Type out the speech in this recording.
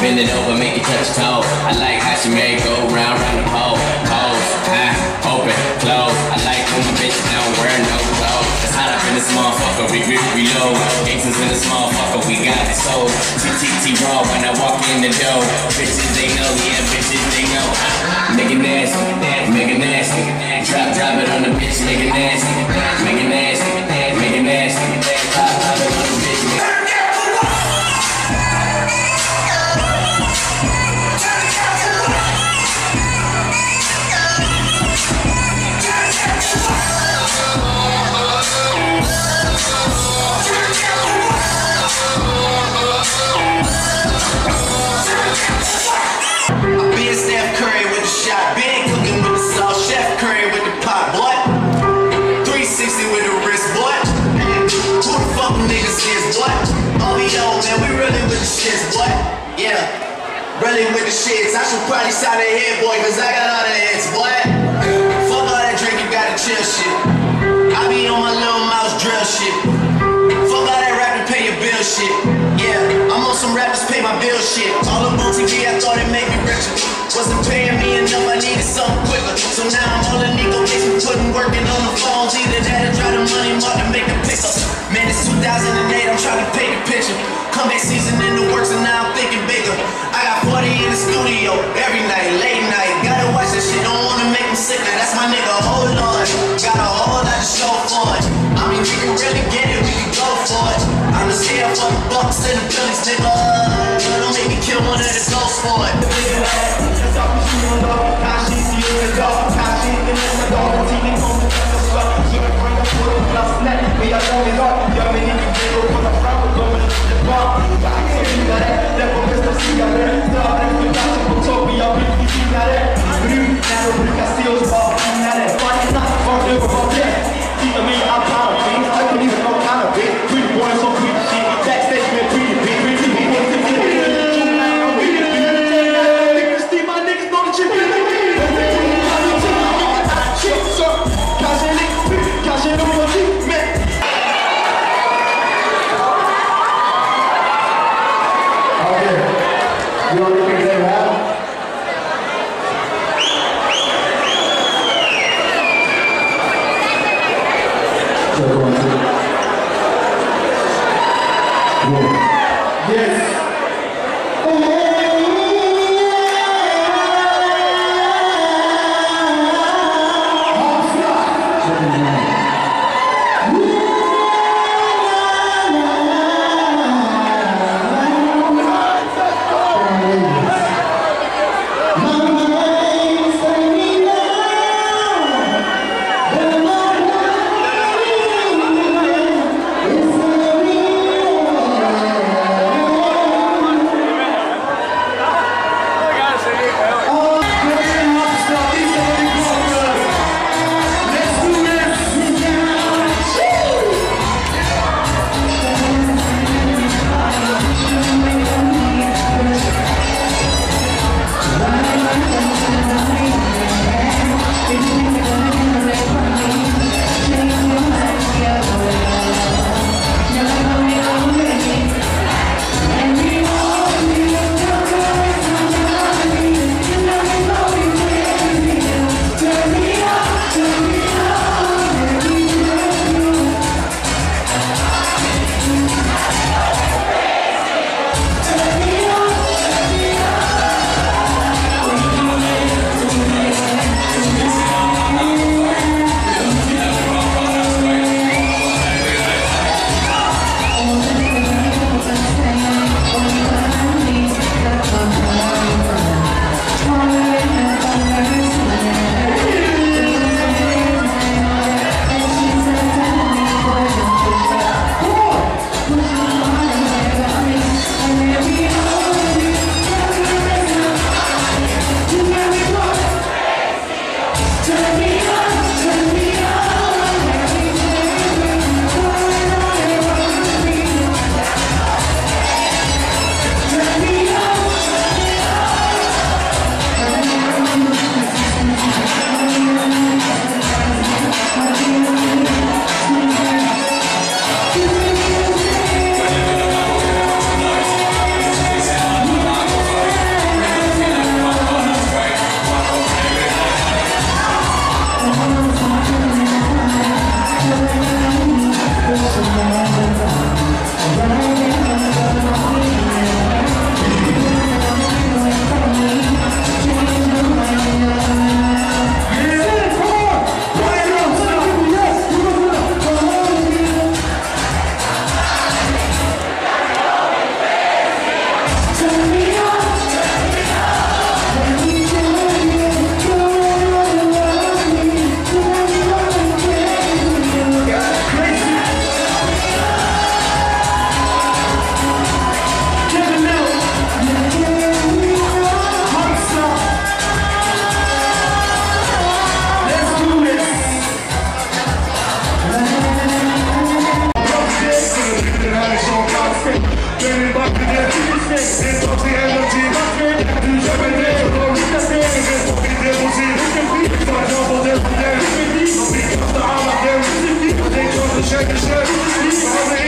bend it over, make it touch toe. I like how she make go round, round the pole. Pose, high, open, close. I like when my bitch don't wear no clothes. It's hot up in this motherfucker, we reload. Gangsters in this motherfucker, we got it sold. TTT raw when I walk in the door. Bitches they know, yeah, bitches they know. Make it nasty, make it nasty. Drop it on the bitch, make it nasty. Make it nasty, make it nasty. Drop it on the bitch, make it nasty. Steph Curry with the shot, been cooking with the sauce, Chef Curry with the pot, boy. 360 with the wrist, boy. Who the fuck niggas is, boy? OVO, man, we really with the shits, boy. Yeah, really with the shits. I should probably sign a head, boy, cause I got all the hits, boy. Fuck all that drink, you gotta chill shit. I be on my little mouse drill shit. Fuck all that rap and pay your bill shit. Yeah, I'm on some rappers pay my bill shit. All up on TV, I thought it made me richer. Wasn't paying me enough, I needed something quicker. So now I'm all in Nico Mason, putting working on the phones. Either that or try the money mark to make a pickup. Man, it's 2008, I'm trying to paint the picture. Comeback season in the works and now I'm thinking bigger. I got 40 in the studio, every night, late night. Gotta watch that shit, don't wanna make him sicker. That's my nigga, hold on. Got a whole lot to show for it. I mean, we can really get it, we can go for it. I'm just here for the bucks and the billies, nigga. Don't make me kill one of the ghosts for it. Shake it, shake it,